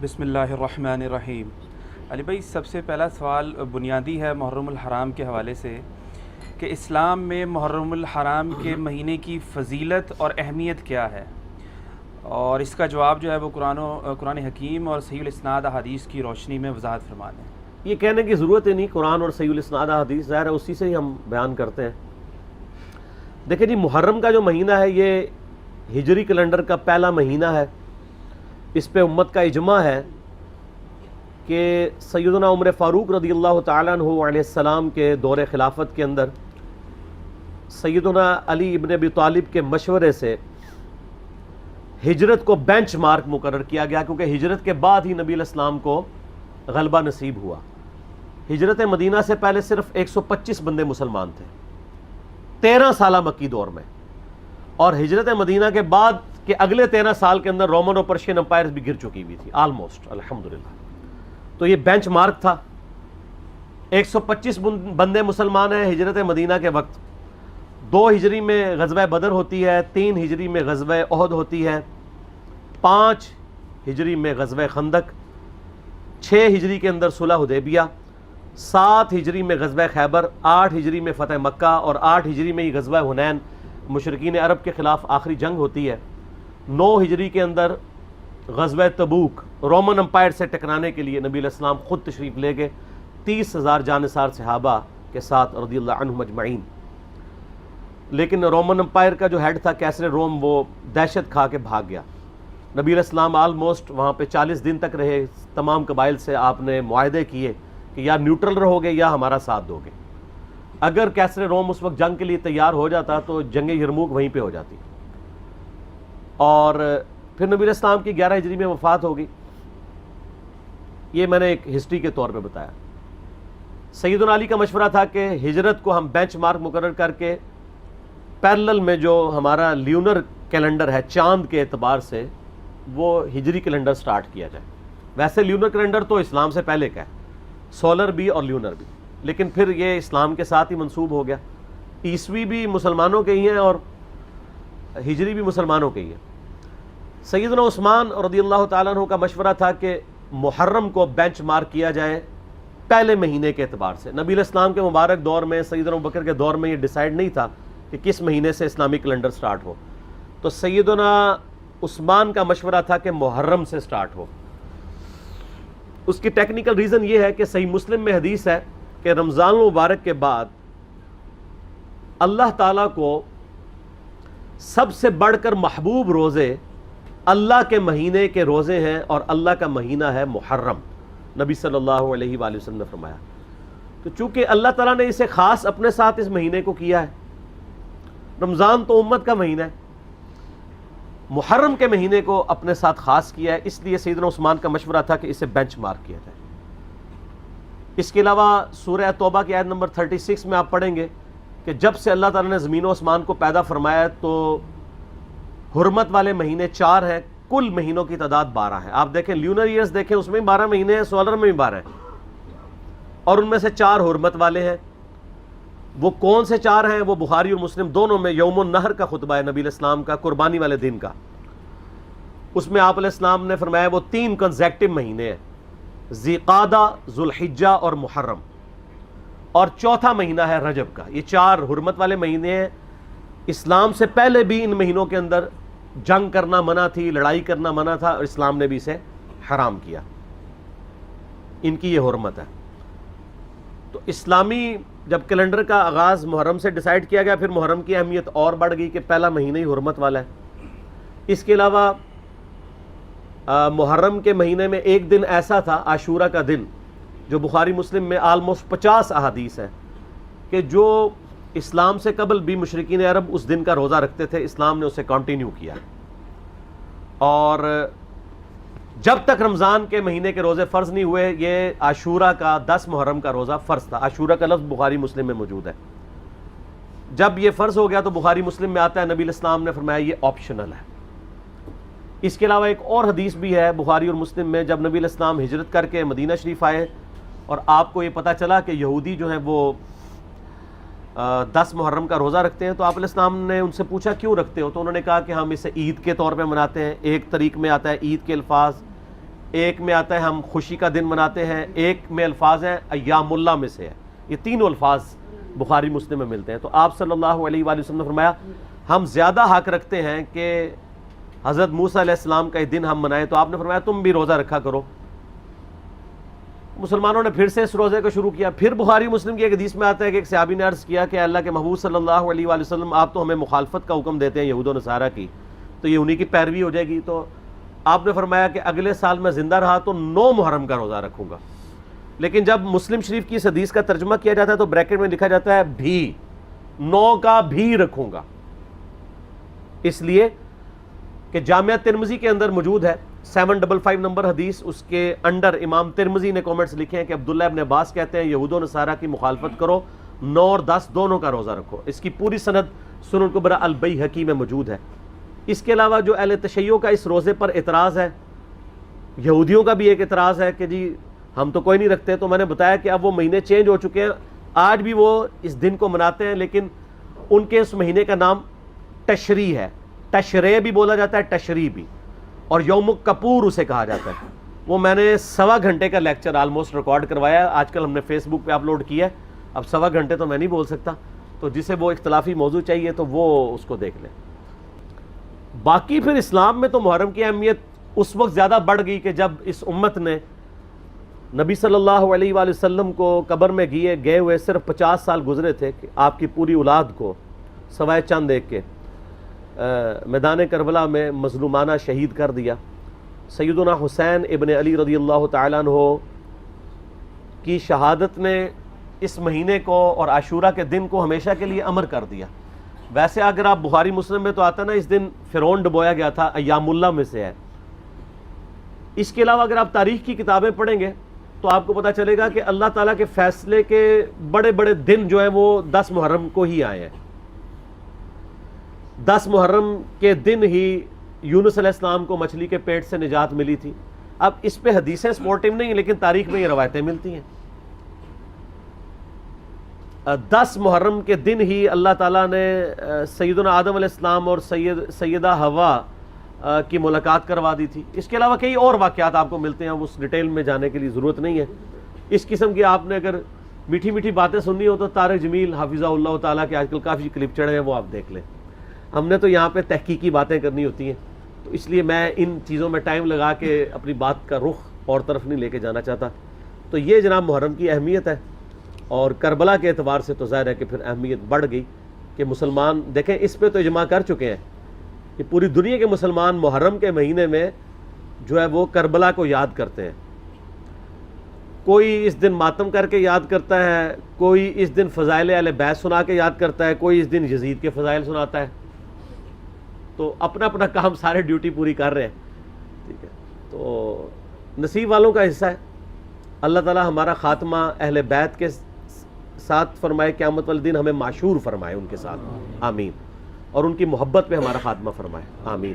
بسم اللہ الرحمن الرحیم۔ علی بھائی، سب سے پہلا سوال بنیادی ہے محرم الحرام کے حوالے سے کہ اسلام میں محرم الحرام کے مہینے کی فضیلت اور اہمیت کیا ہے، اور اس کا جواب جو ہے وہ قرآن حکیم اور صحیح الاسناد احادیث کی روشنی میں وضاحت فرما دیں۔ یہ کہنے کی ضرورت ہی نہیں، قرآن اور صحیح الاسناد احادیث ظاہر ہے اسی سے ہی ہم بیان کرتے ہیں۔ دیکھیں جی، محرم کا جو مہینہ ہے یہ ہجری کیلنڈر کا پہلا مہینہ ہے۔ اس پہ امت کا اجماع ہے کہ سیدنا عمر فاروق رضی اللہ تعالیٰ عنہ علیہ السلام کے دور خلافت کے اندر سیدنا علی ابن ابی طالب کے مشورے سے ہجرت کو بینچ مارک مقرر کیا گیا، کیونکہ ہجرت کے بعد ہی نبی علیہ السلام کو غلبہ نصیب ہوا۔ ہجرت مدینہ سے پہلے صرف 125 بندے مسلمان تھے 13 سالہ مکی دور میں، اور ہجرت مدینہ کے بعد کے اگلے 13 سال کے اندر رومن اور پرشین امپائرز بھی گر چکی ہوئی تھی آلموسٹ، الحمدللہ۔ تو یہ بینچ مارک تھا۔ 125 بندے مسلمان ہیں ہجرت مدینہ کے وقت۔ 2 ہجری میں غزوہ بدر ہوتی ہے، 3 ہجری میں غزوہ احد ہوتی ہے، 5 ہجری میں غزوہ خندق، 6 ہجری کے اندر صلح حدیبیہ، 7 ہجری میں غزوہ خیبر، 8 ہجری میں فتح مکہ، اور 8 ہجری میں ہی غزوہ حنین مشرکین عرب کے خلاف آخری جنگ ہوتی ہے۔ 9 ہجری کے اندر غزوہ تبوک رومن امپائر سے ٹکرانے کے لیے نبی علیہ السلام خود تشریف لے گئے 30,000 جانثار صحابہ کے ساتھ رضی اللہ عنہم اجمعین۔ لیکن رومن امپائر کا جو ہیڈ تھا کیسر روم، وہ دہشت کھا کے بھاگ گیا۔ نبی علیہ السلام آلموسٹ وہاں پہ 40 دن تک رہے۔ تمام قبائل سے آپ نے معاہدے کیے کہ یا نیوٹرل رہو گے یا ہمارا ساتھ دو گے۔ اگر کیسر روم اس وقت جنگ کے لیے تیار ہو جاتا تو جنگ یرموک وہیں پہ ہو جاتی، اور پھر نبی علیہ السلام کی 11 ہجری میں وفات ہوگی۔ یہ میں نے ایک ہسٹری کے طور پہ بتایا۔ سیدنا علی کا مشورہ تھا کہ ہجرت کو ہم بینچ مارک مقرر کر کے پیرلل میں جو ہمارا لیونر کیلنڈر ہے چاند کے اعتبار سے، وہ ہجری کیلنڈر سٹارٹ کیا جائے۔ ویسے لیونر کیلنڈر تو اسلام سے پہلے کا ہے، سولر بھی اور لیونر بھی، لیکن پھر یہ اسلام کے ساتھ ہی منسوب ہو گیا۔ عیسوی بھی مسلمانوں کے ہی ہیں اور ہجری بھی مسلمانوں کے ہی ہیں۔ سیدنا عثمان رضی اللہ تعالیٰ عنہ کا مشورہ تھا کہ محرم کو بینچ مارک کیا جائے پہلے مہینے کے اعتبار سے۔ نبی علیہ السلام کے مبارک دور میں، سیدنا ابوبکر کے دور میں یہ ڈیسائیڈ نہیں تھا کہ کس مہینے سے اسلامی کیلنڈر سٹارٹ ہو، تو سیدنا عثمان کا مشورہ تھا کہ محرم سے سٹارٹ ہو۔ اس کی ٹیکنیکل ریزن یہ ہے کہ صحیح مسلم میں حدیث ہے کہ رمضان المبارک کے بعد اللہ تعالیٰ کو سب سے بڑھ کر محبوب روزے اللہ کے مہینے کے روزے ہیں، اور اللہ کا مہینہ ہے محرم، نبی صلی اللہ علیہ وآلہ وسلم نے فرمایا۔ تو چونکہ اللہ تعالیٰ نے اسے خاص اپنے ساتھ اس مہینے کو کیا ہے، رمضان تو امت کا مہینہ ہے، محرم کے مہینے کو اپنے ساتھ خاص کیا ہے، اس لیے سیدنا عثمان کا مشورہ تھا کہ اسے بینچ مارک کیا جائے۔ اس کے علاوہ سورہ توبہ کی آیت نمبر 36 میں آپ پڑھیں گے کہ جب سے اللہ تعالیٰ نے زمین و آسمان کو پیدا فرمایا تو حرمت والے مہینے 4 ہیں، کل مہینوں کی تعداد 12 ہے۔ آپ دیکھیں لیونر ایئرز دیکھیں، اس میں 12 مہینے ہیں، سولر میں بھی 12 ہیں، اور ان میں سے 4 حرمت والے ہیں۔ وہ کون سے 4 ہیں؟ وہ بخاری اور مسلم دونوں میں یوم النحر کا خطبہ ہے نبی علیہ السلام کا، قربانی والے دن کا۔ اس میں آپ علیہ السلام نے فرمایا وہ 3 کنزیکٹو مہینے ہیں، ذی قعدہ، ذوالحجہ اور محرم، اور چوتھا مہینہ ہے رجب کا۔ یہ 4 حرمت والے مہینے ہیں۔ اسلام سے پہلے بھی ان مہینوں کے اندر جنگ کرنا منع تھی، لڑائی کرنا منع تھا، اور اسلام نے بھی اسے حرام کیا۔ ان کی یہ حرمت ہے۔ تو اسلامی جب کیلنڈر کا آغاز محرم سے ڈیسائیڈ کیا گیا، پھر محرم کی اہمیت اور بڑھ گئی کہ پہلا مہینہ ہی حرمت والا ہے۔ اس کے علاوہ محرم کے مہینے میں ایک دن ایسا تھا، عاشورہ کا دن، جو بخاری مسلم میں آلموسٹ 50 احادیث ہے کہ جو اسلام سے قبل بھی مشرکین عرب اس دن کا روزہ رکھتے تھے، اسلام نے اسے کنٹینیو کیا، اور جب تک رمضان کے مہینے کے روزے فرض نہیں ہوئے، یہ عاشورہ کا 10 محرم کا روزہ فرض تھا۔ عاشورہ کا لفظ بخاری مسلم میں موجود ہے۔ جب یہ فرض ہو گیا تو بخاری مسلم میں آتا ہے، نبی علیہ السلام نے فرمایا یہ آپشنل ہے۔ اس کے علاوہ ایک اور حدیث بھی ہے بخاری اور مسلم میں، جب نبی علیہ السلام ہجرت کر کے مدینہ شریف آئے اور آپ کو یہ پتہ چلا کہ یہودی جو ہیں وہ 10 محرم کا روزہ رکھتے ہیں، تو آپ علیہ السلام نے ان سے پوچھا کیوں رکھتے ہو؟ تو انہوں نے کہا کہ ہم اسے عید کے طور پہ مناتے ہیں۔ ایک طریق میں آتا ہے عید کے الفاظ، ایک میں آتا ہے ہم خوشی کا دن مناتے ہیں، ایک میں الفاظ ہیں ایام اللہ میں سے ہے، یہ تینوں الفاظ بخاری مسلم میں ملتے ہیں۔ تو آپ صلی اللہ علیہ وآلہ وسلم نے فرمایا ہم زیادہ حق رکھتے ہیں کہ حضرت موسیٰ علیہ السلام کا یہ دن ہم منائیں، تو آپ نے فرمایا تم بھی روزہ رکھا کرو۔ مسلمانوں نے پھر سے اس روزے کو شروع کیا۔ پھر بخاری مسلم کی ایک حدیث میں آتا ہے کہ ایک صحابی نے عرض کیا کہ اللہ کے محبوب صلی اللہ علیہ وآلہ وسلم آپ تو ہمیں مخالفت کا حکم دیتے ہیں یہود و نصارہ کی، تو یہ انہی کی پیروی ہو جائے گی۔ تو آپ نے فرمایا کہ اگلے سال میں زندہ رہا تو 9 محرم کا روزہ رکھوں گا۔ لیکن جب مسلم شریف کی اس حدیث کا ترجمہ کیا جاتا ہے تو بریکٹ میں لکھا جاتا ہے بھی، 9 کا بھی رکھوں گا، اس لیے کہ جامعہ ترمذی کے اندر موجود ہے 755 نمبر حدیث، اس کے انڈر امام ترمذی نے کومنٹس لکھے ہیں کہ عبداللہ ابن عباس کہتے ہیں یہود و نصارہ کی مخالفت کرو، 9 اور 10 دونوں کا روزہ رکھو۔ اس کی پوری سند سنن الکبریٰ البیہقی میں موجود ہے۔ اس کے علاوہ جو اہل تشیع کا اس روزے پر اعتراض ہے، یہودیوں کا بھی ایک اعتراض ہے کہ جی ہم تو کوئی نہیں رکھتے، تو میں نے بتایا کہ اب وہ مہینے چینج ہو چکے ہیں، آج بھی وہ اس دن کو مناتے ہیں، لیکن ان کے اس مہینے کا نام تشریع ہے، تشریع بھی بولا جاتا ہے، تشریع بھی، اور یوم کپور اسے کہا جاتا ہے۔ وہ میں نے 1.25 گھنٹے کا لیکچر آلموسٹ ریکارڈ کروایا، آج کل ہم نے فیس بک پہ اپلوڈ کیا ہے، اب 1.25 گھنٹے تو میں نہیں بول سکتا، تو جسے وہ اختلافی موضوع چاہیے تو وہ اس کو دیکھ لیں۔ باقی پھر اسلام میں تو محرم کی اہمیت اس وقت زیادہ بڑھ گئی کہ جب اس امت نے نبی صلی اللہ علیہ وآلہ وسلم کو قبر میں گئے ہوئے صرف 50 سال گزرے تھے کہ آپ کی پوری اولاد کو سوائے چند ایک کے میدان کربلا میں مظلومانہ شہید کر دیا۔ سیدنا حسین ابن علی رضی اللہ تعالیٰ عنہ کی شہادت نے اس مہینے کو اور عاشورہ کے دن کو ہمیشہ کے لیے امر کر دیا۔ ویسے اگر آپ بخاری مسلم میں تو آتا نا اس دن فرعون ڈبویا گیا تھا، ایام اللہ میں سے ہے۔ اس کے علاوہ اگر آپ تاریخ کی کتابیں پڑھیں گے تو آپ کو پتہ چلے گا کہ اللہ تعالیٰ کے فیصلے کے بڑے بڑے دن جو ہیں وہ 10 محرم کو ہی آئے ہیں۔ 10 محرم کے دن ہی یونس علیہ السلام کو مچھلی کے پیٹ سے نجات ملی تھی۔ اب اس پہ حدیثیں سپورٹیو نہیں ہیں لیکن تاریخ میں یہ روایتیں ملتی ہیں۔ 10 محرم کے دن ہی اللہ تعالیٰ نے سیدنا آدم علیہ السلام اور سیدہ حوا کی ملاقات کروا دی تھی۔ اس کے علاوہ کئی اور واقعات آپ کو ملتے ہیں، اس ڈیٹیل میں جانے کے لیے ضرورت نہیں ہے۔ اس قسم کی آپ نے اگر میٹھی میٹھی باتیں سننی ہو تو طارق جمیل حافظہ اللہ تعالیٰ کے آج کل کافی کلپ چڑھے ہیں، وہ آپ دیکھ لیں۔ ہم نے تو یہاں پہ تحقیقی باتیں کرنی ہوتی ہیں، تو اس لیے میں ان چیزوں میں ٹائم لگا کے اپنی بات کا رخ اور طرف نہیں لے کے جانا چاہتا۔ تو یہ جناب محرم کی اہمیت ہے، اور کربلا کے اعتبار سے تو ظاہر ہے کہ پھر اہمیت بڑھ گئی کہ مسلمان دیکھیں اس پہ تو اجماع کر چکے ہیں کہ پوری دنیا کے مسلمان محرم کے مہینے میں جو ہے وہ کربلا کو یاد کرتے ہیں۔ کوئی اس دن ماتم کر کے یاد کرتا ہے، کوئی اس دن فضائل اہل بیت سنا کے یاد کرتا ہے، کوئی اس دن یزید کے فضائل سناتا ہے۔ تو اپنا اپنا کام سارے ڈیوٹی پوری کر رہے ہیں، ٹھیک ہے۔ تو نصیب والوں کا حصہ ہے۔ اللہ تعالیٰ ہمارا خاتمہ اہل بیت کے ساتھ فرمائے، قیامت والے دن ہمیں معشور فرمائے ان کے ساتھ، آمین، اور ان کی محبت پہ ہمارا خاتمہ فرمائے، آمین۔